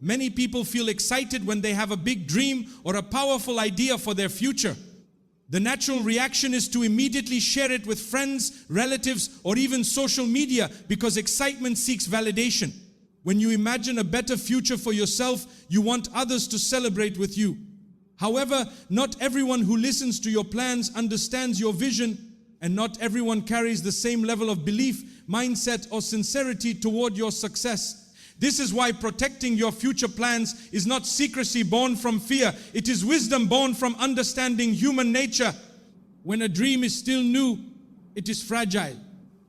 Many people feel excited when they have a big dream or a powerful idea for their future. The natural reaction is to immediately share it with friends, relatives, or even social media because excitement seeks validation. When you imagine a better future for yourself, you want others to celebrate with you. However, not everyone who listens to your plans understands your vision, and not everyone carries the same level of belief, mindset, or sincerity toward your success. This is why protecting your future plans is not secrecy born from fear. It is wisdom born from understanding human nature. When a dream is still new, it is fragile.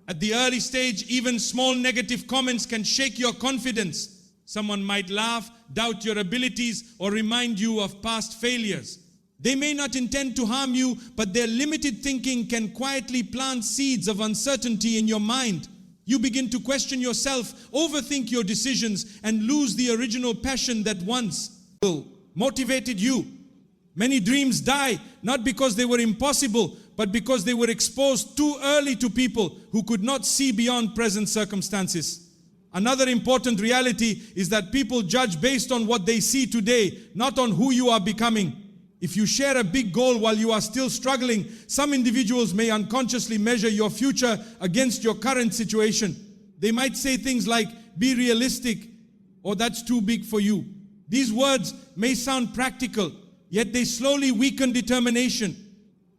At the early stage, even small negative comments can shake your confidence. Someone might laugh, doubt your abilities, or remind you of past failures. They may not intend to harm you, but their limited thinking can quietly plant seeds of uncertainty in your mind. You begin to question yourself, overthink your decisions, and lose the original passion that once motivated you. Many dreams die, not because they were impossible, but because they were exposed too early to people who could not see beyond present circumstances. Another important reality is that people judge based on what they see today, not on who you are becoming. If you share a big goal while you are still struggling, some individuals may unconsciously measure your future against your current situation. They might say things like, "Be realistic," or "That's too big for you." These words may sound practical, yet they slowly weaken determination.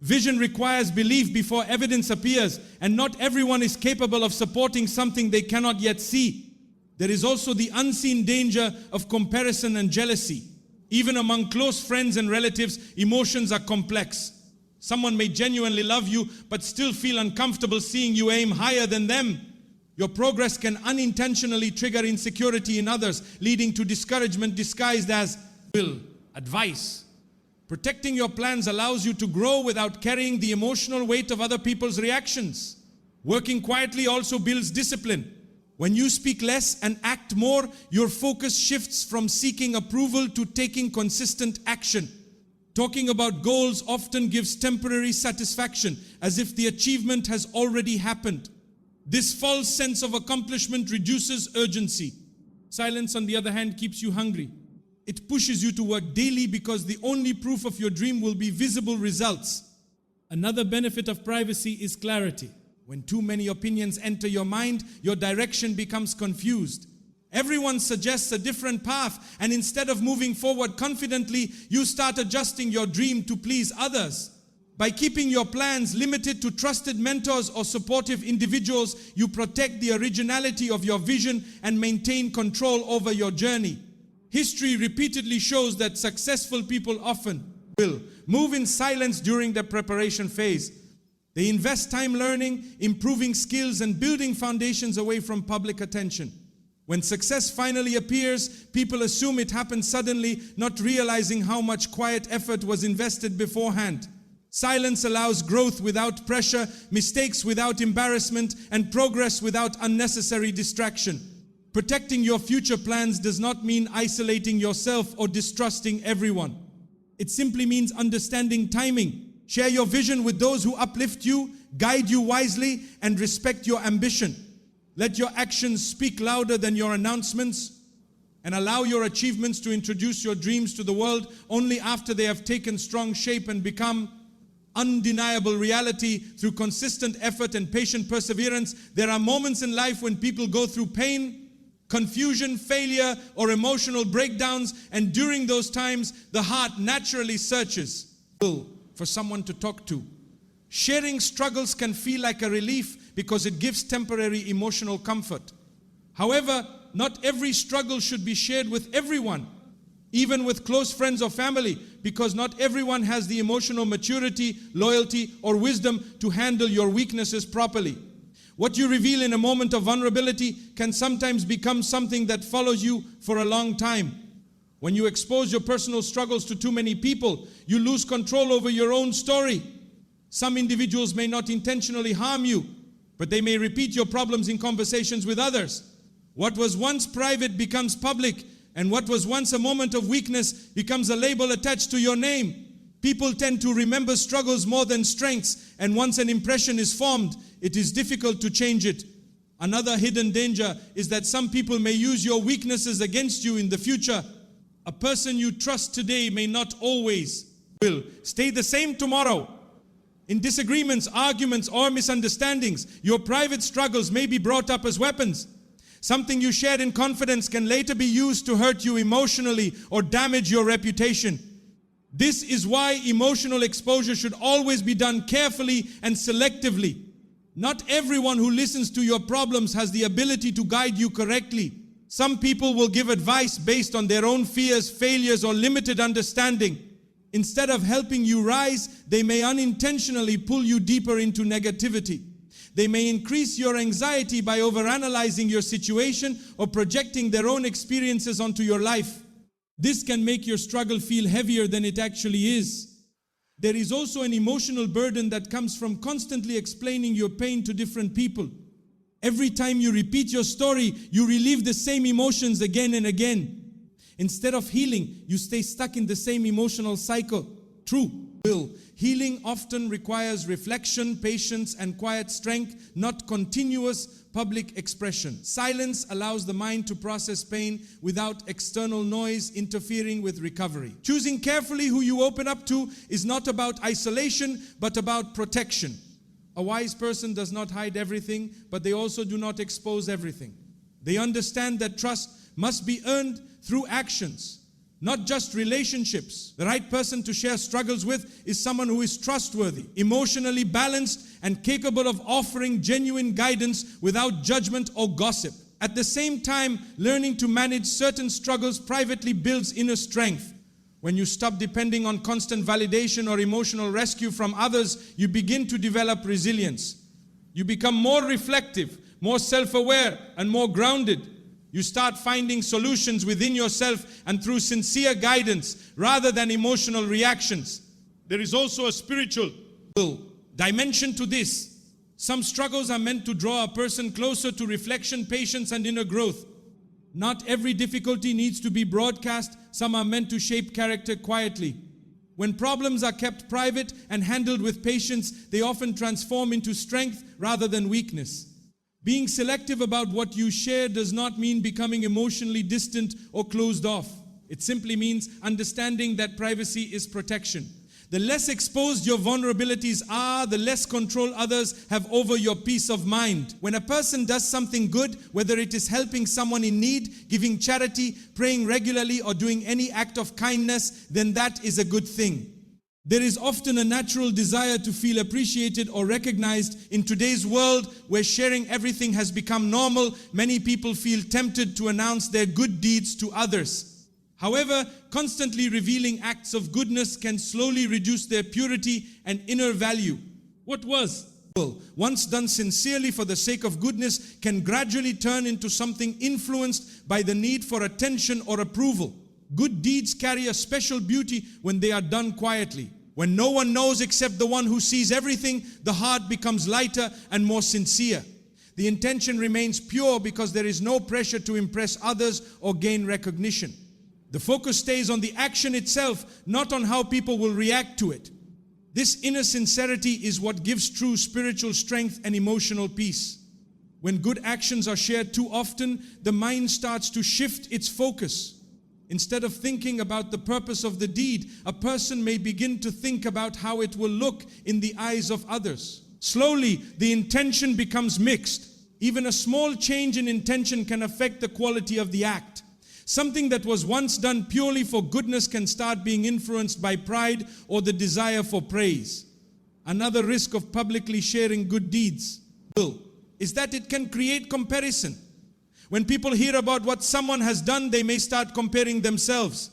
Vision requires belief before evidence appears, and not everyone is capable of supporting something they cannot yet see. There is also the unseen danger of comparison and jealousy. Even among close friends and relatives, emotions are complex. Someone may genuinely love you, but still feel uncomfortable seeing you aim higher than them. Your progress can unintentionally trigger insecurity in others, leading to discouragement disguised as advice. Protecting your plans allows you to grow without carrying the emotional weight of other people's reactions. Working quietly also builds discipline. When you speak less and act more, your focus shifts from seeking approval to taking consistent action. Talking about goals often gives temporary satisfaction, as if the achievement has already happened. This false sense of accomplishment reduces urgency. Silence, on the other hand, keeps you hungry. It pushes you to work daily because the only proof of your dream will be visible results. Another benefit of privacy is clarity. When too many opinions enter your mind, your direction becomes confused. Everyone suggests a different path, and instead of moving forward confidently, you start adjusting your dream to please others. By keeping your plans limited to trusted mentors or supportive individuals, you protect the originality of your vision and maintain control over your journey. History repeatedly shows that successful people often move in silence during the preparation phase. They invest time learning, improving skills, and building foundations away from public attention. When success finally appears, people assume it happened suddenly, not realizing how much quiet effort was invested beforehand. Silence allows growth without pressure, mistakes without embarrassment, and progress without unnecessary distraction. Protecting your future plans does not mean isolating yourself or distrusting everyone. It simply means understanding timing. Share your vision with those who uplift you, guide you wisely, and respect your ambition. Let your actions speak louder than your announcements, and allow your achievements to introduce your dreams to the world only after they have taken strong shape and become undeniable reality through consistent effort and patient perseverance. There are moments in life when people go through pain, confusion, failure, or emotional breakdowns, and during those times, the heart naturally searches for someone to talk to. Sharing struggles can feel like a relief because it gives temporary emotional comfort. However, not every struggle should be shared with everyone, even with close friends or family, because not everyone has the emotional maturity, loyalty, or wisdom to handle your weaknesses properly. What you reveal in a moment of vulnerability can sometimes become something that follows you for a long time. When you expose your personal struggles to too many people, you lose control over your own story. Some individuals may not intentionally harm you, but they may repeat your problems in conversations with others. What was once private becomes public, and what was once a moment of weakness becomes a label attached to your name. People tend to remember struggles more than strengths, and once an impression is formed, it is difficult to change it. Another hidden danger is that some people may use your weaknesses against you in the future. A person you trust today may not always will stay the same tomorrow. In disagreements, arguments, or misunderstandings, your private struggles may be brought up as weapons. Something you shared in confidence can later be used to hurt you emotionally or damage your reputation. This is why emotional exposure should always be done carefully and selectively. Not everyone who listens to your problems has the ability to guide you correctly. Some people will give advice based on their own fears, failures, or limited understanding. Instead of helping you rise, they may unintentionally pull you deeper into negativity. They may increase your anxiety by overanalyzing your situation or projecting their own experiences onto your life. This can make your struggle feel heavier than it actually is. There is also an emotional burden that comes from constantly explaining your pain to different people. Every time you repeat your story, you relive the same emotions again and again. Instead of healing, you stay stuck in the same emotional cycle. True. Healing often requires reflection, patience, and quiet strength, not continuous public expression. Silence allows the mind to process pain without external noise interfering with recovery. Choosing carefully who you open up to is not about isolation, but about protection. A wise person does not hide everything, but they also do not expose everything. They understand that trust must be earned through actions, not just relationships. The right person to share struggles with is someone who is trustworthy, emotionally balanced, and capable of offering genuine guidance without judgment or gossip. At the same time, learning to manage certain struggles privately builds inner strength. When you stop depending on constant validation or emotional rescue from others, you begin to develop resilience. You become more reflective, more self-aware, and more grounded. You start finding solutions within yourself and through sincere guidance rather than emotional reactions. There is also a spiritual dimension to this. Some struggles are meant to draw a person closer to reflection, patience, and inner growth. Not every difficulty needs to be broadcast. Some are meant to shape character quietly. When problems are kept private and handled with patience, they often transform into strength rather than weakness. Being selective about what you share does not mean becoming emotionally distant or closed off. It simply means understanding that privacy is protection. The less exposed your vulnerabilities are, the less control others have over your peace of mind. When a person does something good, whether it is helping someone in need, giving charity, praying regularly, or doing any act of kindness, then that is a good thing. There is often a natural desire to feel appreciated or recognized. In today's world, where sharing everything has become normal, many people feel tempted to announce their good deeds to others. However, constantly revealing acts of goodness can slowly reduce their purity and inner value. What was once done sincerely for the sake of goodness can gradually turn into something influenced by the need for attention or approval. Good deeds carry a special beauty when they are done quietly. When no one knows except the one who sees everything, the heart becomes lighter and more sincere. The intention remains pure because there is no pressure to impress others or gain recognition. The focus stays on the action itself, not on how people will react to it. This inner sincerity is what gives true spiritual strength and emotional peace. When good actions are shared too often, the mind starts to shift its focus. Instead of thinking about the purpose of the deed, a person may begin to think about how it will look in the eyes of others. Slowly, the intention becomes mixed. Even a small change in intention can affect the quality of the act. Something that was once done purely for goodness can start being influenced by pride or the desire for praise. Another risk of publicly sharing good deeds is that it can create comparison. When people hear about what someone has done, they may start comparing themselves.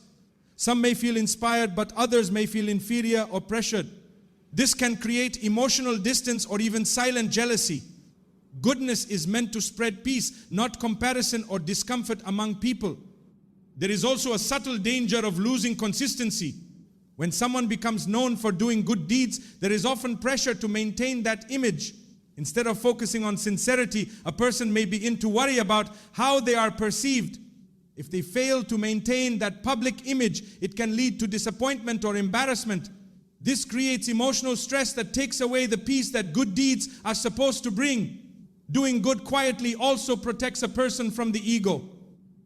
Some may feel inspired, but others may feel inferior or pressured. This can create emotional distance or even silent jealousy. Goodness is meant to spread peace, not comparison or discomfort among people. There is also a subtle danger of losing consistency. When someone becomes known for doing good deeds, there is often pressure to maintain that image. Instead of focusing on sincerity, a person may begin to worry about how they are perceived. If they fail to maintain that public image, it can lead to disappointment or embarrassment. This creates emotional stress that takes away the peace that good deeds are supposed to bring. Doing good quietly also protects a person from the ego.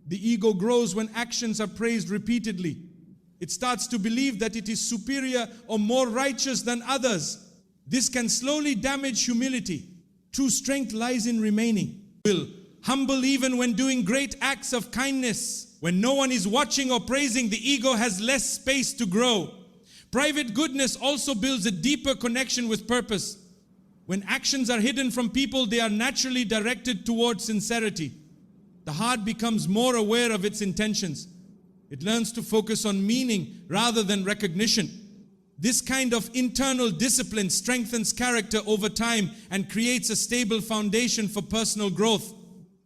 The ego grows when actions are praised repeatedly. It starts to believe that it is superior or more righteous than others. This can slowly damage humility. True strength lies in remaining humble even when doing great acts of kindness. When no one is watching or praising, the ego has less space to grow. Private goodness also builds a deeper connection with purpose. When actions are hidden from people, they are naturally directed towards sincerity. The heart becomes more aware of its intentions. It learns to focus on meaning rather than recognition. This kind of internal discipline strengthens character over time and creates a stable foundation for personal growth.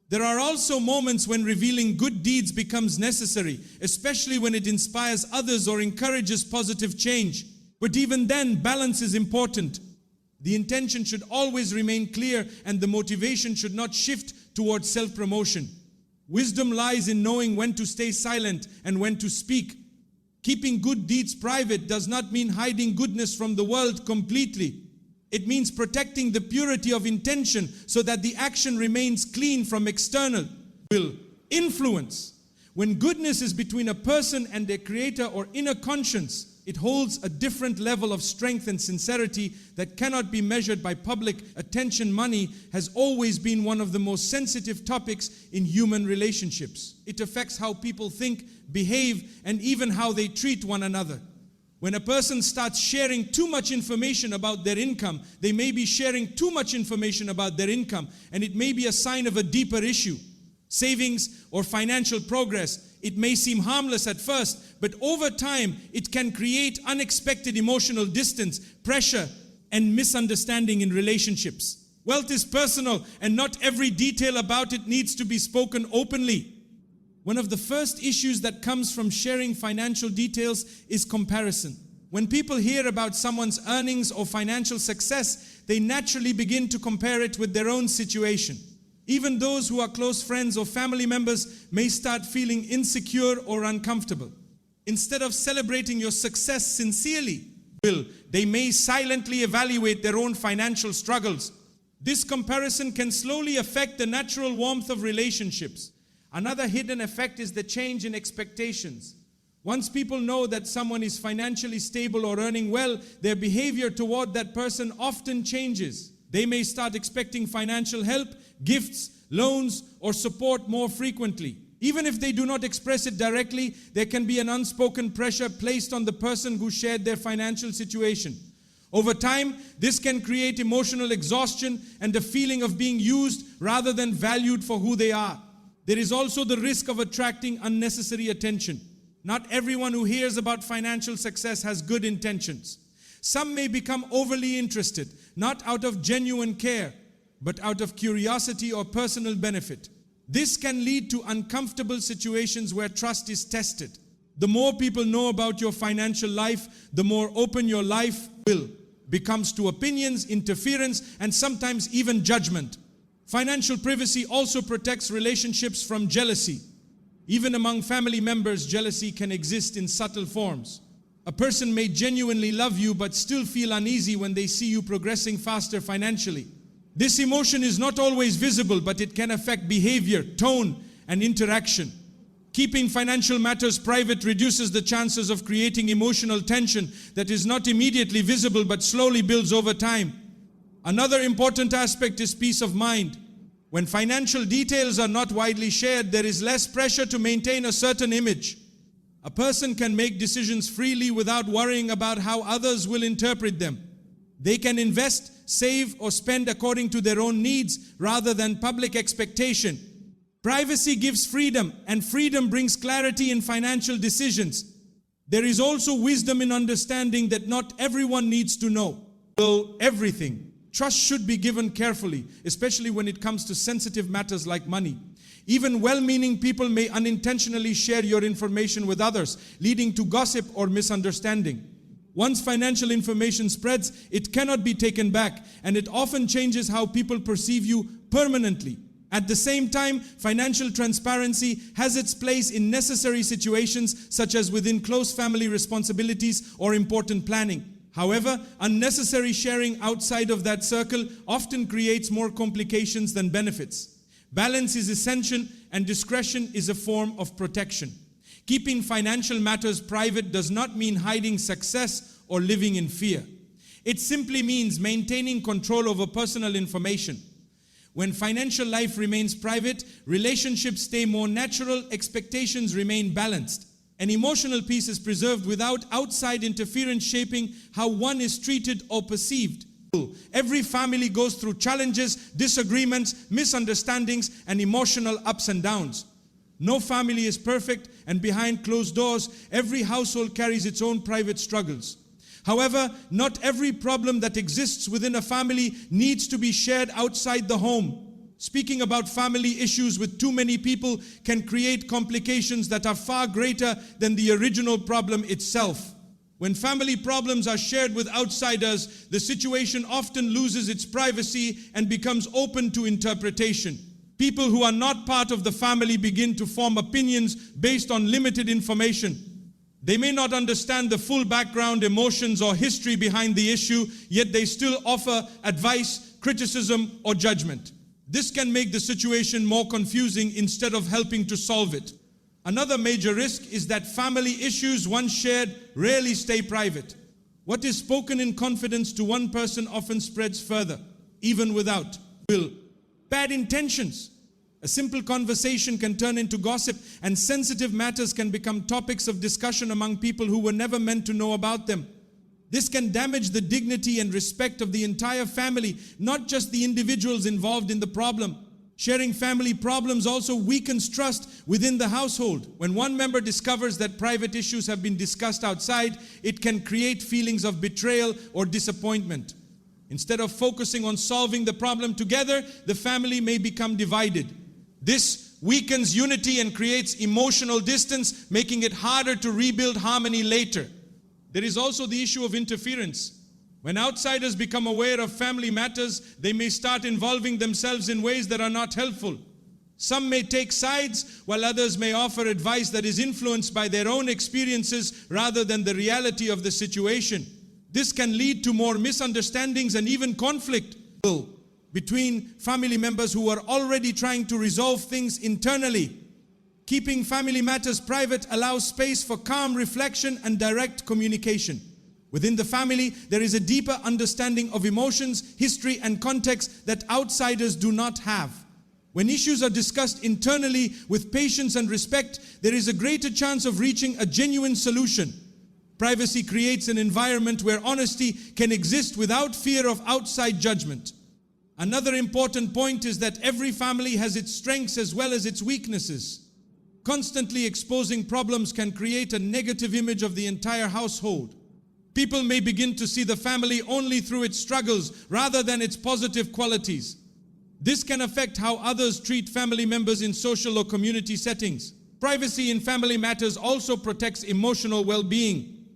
There are also moments when revealing good deeds becomes necessary, especially when it inspires others or encourages positive change. But even then, balance is important. The intention should always remain clear and the motivation should not shift towards self-promotion. Wisdom lies in knowing when to stay silent and when to speak. Keeping good deeds private does not mean hiding goodness from the world completely. It means protecting the purity of intention so that the action remains clean from external influence. When goodness is between a person and their creator or inner conscience, it holds a different level of strength and sincerity that cannot be measured by public attention. Money has always been one of the most sensitive topics in human relationships. It affects how people think, behave, and even how they treat one another. When a person starts sharing too much information about their income, they may be sharing too much information about their income, and it may be a sign of a deeper issue. Savings or financial progress. It may seem harmless at first, but over time, it can create unexpected emotional distance, pressure, and misunderstanding in relationships. Wealth is personal, and not every detail about it needs to be spoken openly. One of the first issues that comes from sharing financial details is comparison. When people hear about someone's earnings or financial success, they naturally begin to compare it with their own situation. Even those who are close friends or family members may start feeling insecure or uncomfortable. Instead of celebrating your success sincerely, they may silently evaluate their own financial struggles. This comparison can slowly affect the natural warmth of relationships. Another hidden effect is the change in expectations. Once people know that someone is financially stable or earning well, their behavior toward that person often changes. They may start expecting financial help, gifts, loans, or support more frequently. Even if they do not express it directly, there can be an unspoken pressure placed on the person who shared their financial situation. Over time, this can create emotional exhaustion and a feeling of being used rather than valued for who they are. There is also the risk of attracting unnecessary attention. Not everyone who hears about financial success has good intentions. Some may become overly interested, not out of genuine care, but out of curiosity or personal benefit. This can lead to uncomfortable situations where trust is tested. The more people know about your financial life, the more open your life becomes to opinions, interference, and sometimes even judgment. Financial privacy also protects relationships from jealousy. Even among family members, jealousy can exist in subtle forms. A person may genuinely love you but still feel uneasy when they see you progressing faster financially. This emotion is not always visible, but it can affect behavior, tone, and interaction. Keeping financial matters private reduces the chances of creating emotional tension that is not immediately visible but slowly builds over time. Another important aspect is peace of mind. When financial details are not widely shared, there is less pressure to maintain a certain image. A person can make decisions freely without worrying about how others will interpret them. They can invest, save, or spend according to their own needs rather than public expectation. Privacy gives freedom, and freedom brings clarity in financial decisions. There is also wisdom in understanding that not everyone needs to know everything. Trust should be given carefully, especially when it comes to sensitive matters like money. Even well-meaning people may unintentionally share your information with others, leading to gossip or misunderstanding. Once financial information spreads, it cannot be taken back, and it often changes how people perceive you permanently. At the same time, financial transparency has its place in necessary situations, such as within close family responsibilities or important planning. However, unnecessary sharing outside of that circle often creates more complications than benefits. Balance is essential, and discretion is a form of protection. Keeping financial matters private does not mean hiding success or living in fear. It simply means maintaining control over personal information. When financial life remains private, relationships stay more natural, expectations remain balanced, and emotional peace is preserved without outside interference shaping how one is treated or perceived. Every family goes through challenges, disagreements, misunderstandings, and emotional ups and downs. No family is perfect, and behind closed doors, every household carries its own private struggles. However, not every problem that exists within a family needs to be shared outside the home. Speaking about family issues with too many people can create complications that are far greater than the original problem itself. When family problems are shared with outsiders, the situation often loses its privacy and becomes open to interpretation. People who are not part of the family begin to form opinions based on limited information. They may not understand the full background, emotions, or history behind the issue, yet they still offer advice, criticism, or judgment. This can make the situation more confusing instead of helping to solve it. Another major risk is that family issues once shared rarely stay private. What is spoken in confidence to one person often spreads further, even without bad intentions. A simple conversation can turn into gossip, and sensitive matters can become topics of discussion among people who were never meant to know about them. This can damage the dignity and respect of the entire family, not just the individuals involved in the problem. Sharing family problems also weakens trust within the household. When one member discovers that private issues have been discussed outside, it can create feelings of betrayal or disappointment. Instead of focusing on solving the problem together, the family may become divided. This weakens unity and creates emotional distance, making it harder to rebuild harmony later. There is also the issue of interference. When outsiders become aware of family matters, they may start involving themselves in ways that are not helpful. Some may take sides, while others may offer advice that is influenced by their own experiences rather than the reality of the situation. This can lead to more misunderstandings and even conflict between family members who are already trying to resolve things internally. Keeping family matters private allows space for calm reflection and direct communication. Within the family, there is a deeper understanding of emotions, history, and context that outsiders do not have. When issues are discussed internally with patience and respect, there is a greater chance of reaching a genuine solution. Privacy creates an environment where honesty can exist without fear of outside judgment. Another important point is that every family has its strengths as well as its weaknesses. Constantly exposing problems can create a negative image of the entire household. People may begin to see the family only through its struggles rather than its positive qualities. This can affect how others treat family members in social or community settings. Privacy in family matters also protects emotional well-being.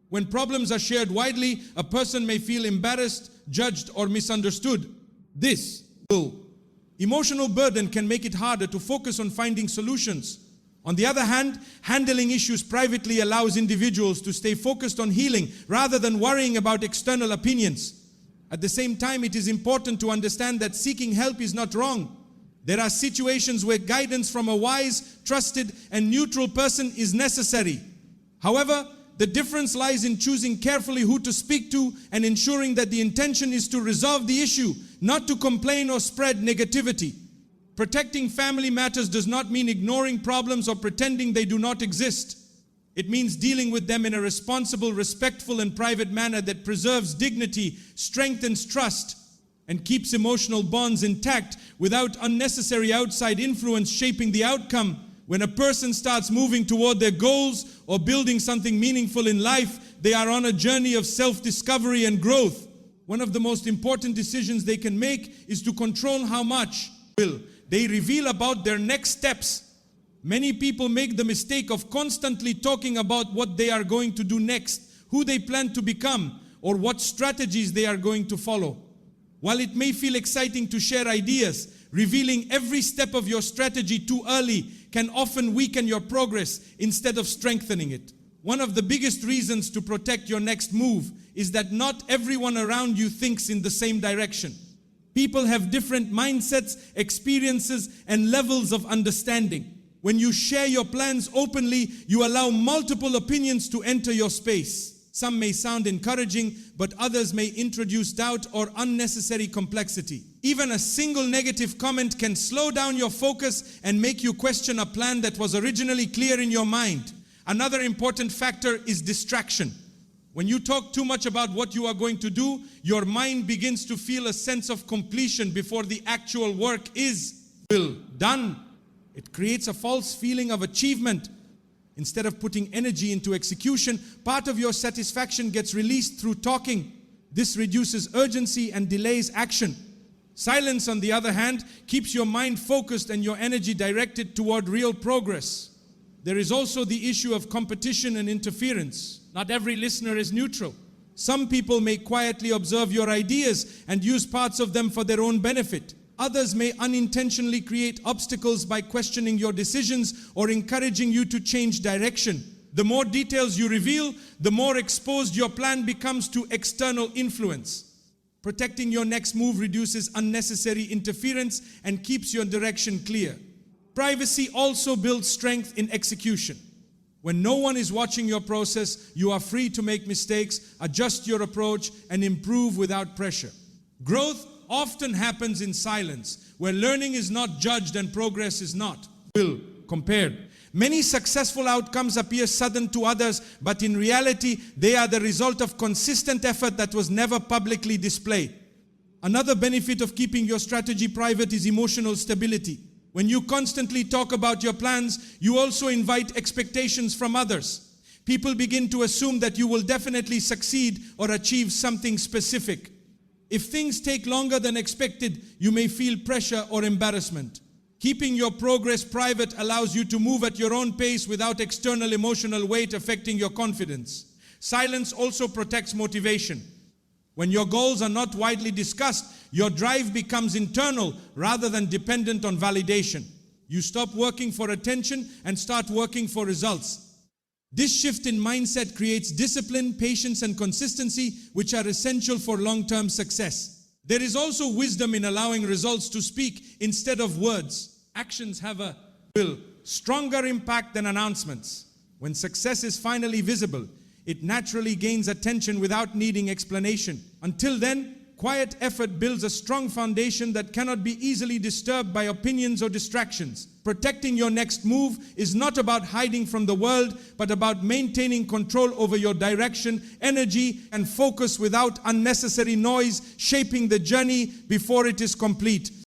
When problems are shared widely, a person may feel embarrassed, judged, or misunderstood. This emotional burden can make it harder to focus on finding solutions. On the other hand, handling issues privately allows individuals to stay focused on healing rather than worrying about external opinions. At the same time, it is important to understand that seeking help is not wrong. There are situations where guidance from a wise, trusted, and neutral person is necessary. However, the difference lies in choosing carefully who to speak to and ensuring that the intention is to resolve the issue, not to complain or spread negativity. Protecting family matters does not mean ignoring problems or pretending they do not exist. It means dealing with them in a responsible, respectful, and private manner that preserves dignity, strengthens trust, and keeps emotional bonds intact without unnecessary outside influence shaping the outcome. When a person starts moving toward their goals or building something meaningful in life, they are on a journey of self-discovery and growth. One of the most important decisions they can make is to control how much they reveal about their next steps. Many people make the mistake of constantly talking about what they are going to do next, who they plan to become, or what strategies they are going to follow. While it may feel exciting to share ideas, revealing every step of your strategy too early can often weaken your progress instead of strengthening it. One of the biggest reasons to protect your next move is that not everyone around you thinks in the same direction. People have different mindsets, experiences, and levels of understanding. When you share your plans openly, you allow multiple opinions to enter your space. Some may sound encouraging, but others may introduce doubt or unnecessary complexity. Even a single negative comment can slow down your focus and make you question a plan that was originally clear in your mind. Another important factor is distraction. When you talk too much about what you are going to do, your mind begins to feel a sense of completion before the actual work is done. It creates a false feeling of achievement. Instead of putting energy into execution, part of your satisfaction gets released through talking. This reduces urgency and delays action. Silence, on the other hand, keeps your mind focused and your energy directed toward real progress. There is also the issue of competition and interference. Not every listener is neutral. Some people may quietly observe your ideas and use parts of them for their own benefit. Others may unintentionally create obstacles by questioning your decisions or encouraging you to change direction. The more details you reveal, the more exposed your plan becomes to external influence. Protecting your next move reduces unnecessary interference and keeps your direction clear. Privacy also builds strength in execution. When no one is watching your process, you are free to make mistakes, adjust your approach, and improve without pressure. Growth often happens in silence, where learning is not judged and progress is not compared. Many successful outcomes appear sudden to others, but in reality, they are the result of consistent effort that was never publicly displayed. Another benefit of keeping your strategy private is emotional stability. When you constantly talk about your plans, you also invite expectations from others. People begin to assume that you will definitely succeed or achieve something specific. If things take longer than expected, you may feel pressure or embarrassment. Keeping your progress private allows you to move at your own pace without external emotional weight affecting your confidence. Silence also protects motivation. When your goals are not widely discussed, your drive becomes internal rather than dependent on validation. You stop working for attention and start working for results. This shift in mindset creates discipline, patience, and consistency, which are essential for long-term success. There is also wisdom in allowing results to speak instead of words. Actions have a stronger impact than announcements. When success is finally visible, it naturally gains attention without needing explanation. Until then, quiet effort builds a strong foundation that cannot be easily disturbed by opinions or distractions. Protecting your next move is not about hiding from the world, but about maintaining control over your direction, energy, and focus without unnecessary noise, shaping the journey before it is complete.